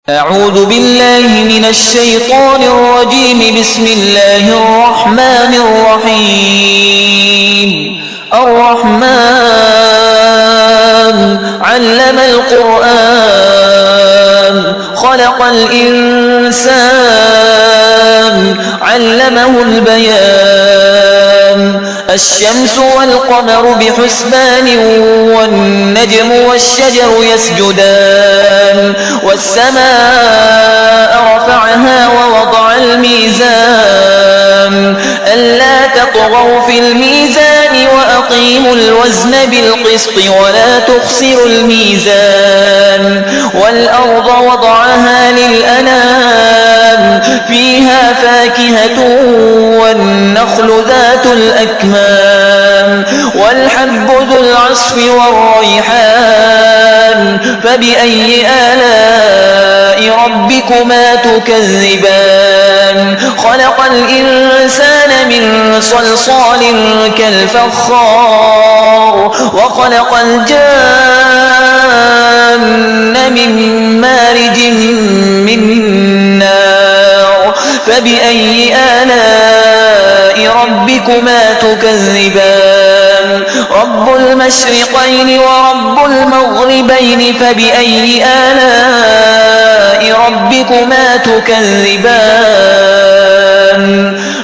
أعوذ بالله من الشيطان الرجيم. بسم الله الرحمن الرحيم. الرحمن علم القرآن خلق الإنسان علمه البيان. الشمس والقمر بحسبان والنجم والشجر يسجدان. والسماء رفعها ووضع الميزان ألا تطغوا في الميزان وأقيموا الوزن بالقسط ولا تخسروا الميزان. والأرض وضعها للأنام فيها فاكهة والنخل ذات الأكمام والحب ذو العصف والريحان. فبأي آلاء ربكما تكذبان؟ خلق الإنسان من صلصال كالفخار وخلق الجان من مارج من نار. فبأي آلاء ربكما تكذبان؟ رب المشرقين ورب المغربين. فبأي آلاء ربكما تكذبان؟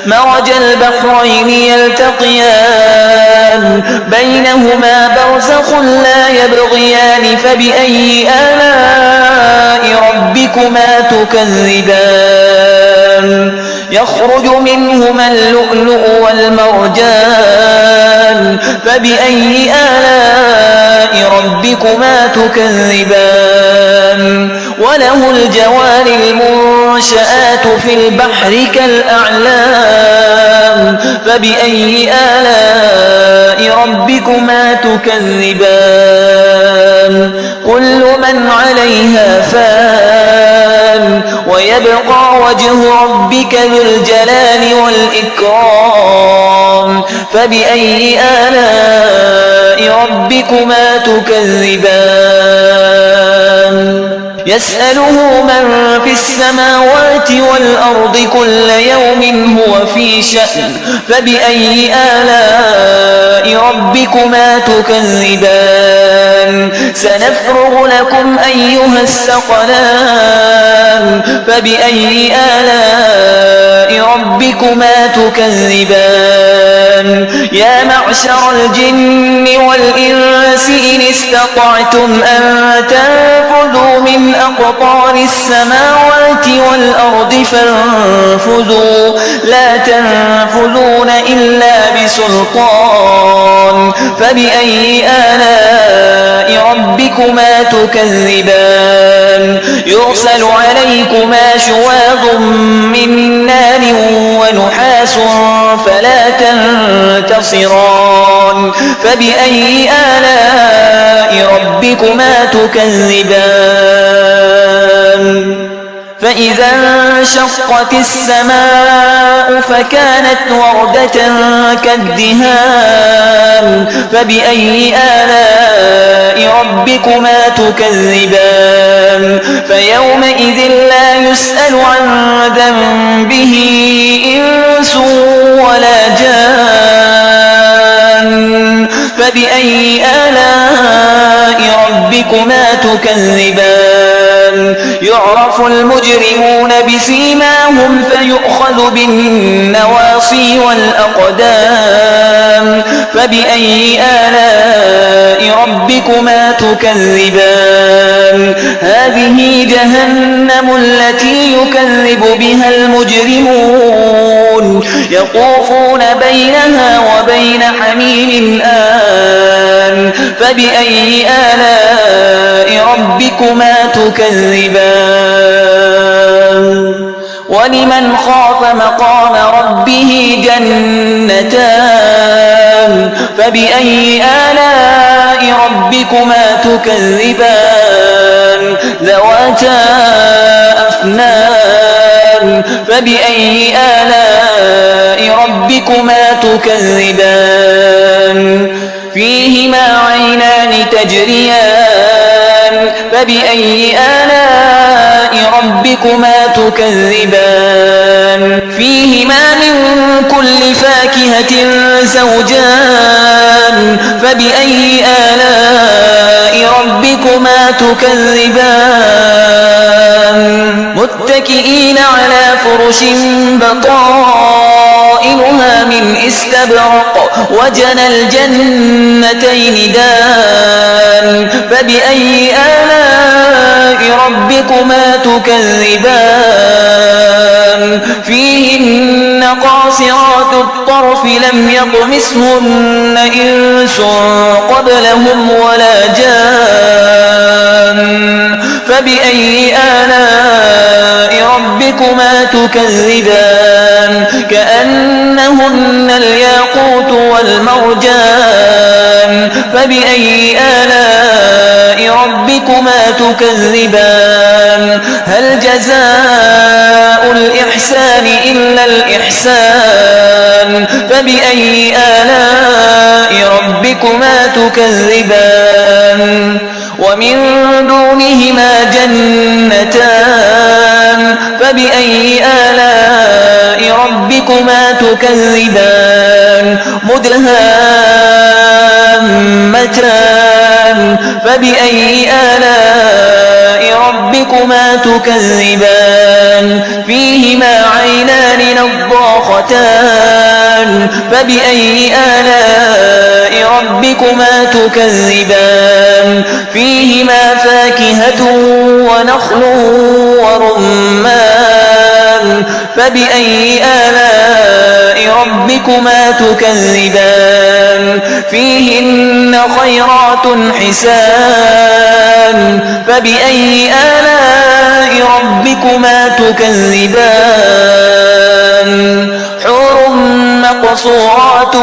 مرج البحرين يلتقيان بينهما برزخ لا يبغيان. فبأي آلاء ربكما تكذبان؟ يخرج منهما اللؤلؤ والمرجان. فبأي آلاء ربكما تكذبان؟ وله الجوار المنشآت في البحر كالأعلام. فبأي آلاء ربكما تكذبان؟ كل من عليها فان ويبقى وجه ربك ذو الجلال والإكرام. فبأي آلاء ربكما تكذبان؟ يسأله من في السماوات والأرض كل يوم هو في شأن. فبأي آلاء ربكما تكذبان؟ سنفرغ لكم أيها الثقلان. فبأي آلاء ربكما تكذبان؟ يا معشر الجن والإنس إن استطعتم أن تنفذوا من أقطار السماوات والأرض فانفذوا لا تنفذون إلا بسلطان. فبأي آلاء ربكما تكذبان؟ يرسل عليكما شواظ من نار ونحاس فلا تنتصران. فبأي آلاء ربكما تكذبان؟ فإذا انشقت السماء فكانت وردة كالدهان. فبأي آلاء ربكما تكذبان؟ فيومئذ لا يسأل عن ذنبه إنس ولا جان. فبأي آلاء ربكما تكذبان؟ يعرف المجرمون بسيماهم فيؤخذ بالنواصي والأقدام. فبأي آلاء ربكما تكذبان؟ هذه جهنم التي يكذب بها المجرمون يطوفون بينها وبين حميم آن. فبأي آلاء ربكما تكذبان؟ ولمن خاف مقام ربه جنتان. فبأي آلاء ربكما تكذبان؟ ذواتا أفنان. فبأي آلاء ربكما تكذبان؟ فيهما عينان تجريان. فبأي آلاء ربكما تكذبان فيهما من كل فاكهة زوجان فبأي آلاء ربكما تكذبان متكئين على فرش بطائنها من استبرق وجنى الجنتين دان فبأي آلاء ربكما تكذبان فيهن قاصرات الطرف لم يطمثهن إنس قبلهم ولا جان فبأي آلاء ربكما تكذبان كأنهن الياقوت والمرجان فبأي آلاء ربكما تكذبان هل جزاء الإحسان إلا الإحسان فبأي آلاء ربكما تكذبان ومن دونهما جنتان فبأي آلاء ربكما تكذبان مدهامتان فبأي آلاء ربكما تكذبان فيهما عينان نضاختان فبأي آلاء ربكما تكذبان فيهما فاكهة ونخل ورمان فبأي آلاء ربكما تكذبان فيهن خيرات حسان فبأي آلاء ربكما تكذبان حور مقصورات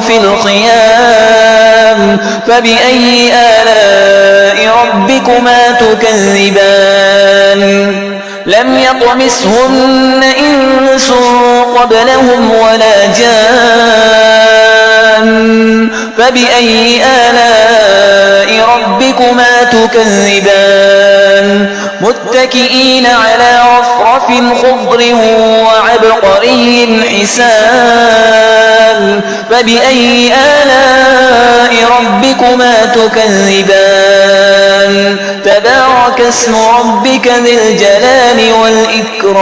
في الخيام فبأي آلاء ربكما تكذبان لم يطمثهن إنس قبلهم ولا جان فبأي آلاء ربكما تكذبان متكئين على رفرف خضر وعبقري حسان فبأي آلاء ربكما تكذبان تبارك اسم ربك ذي الجلال والإكرام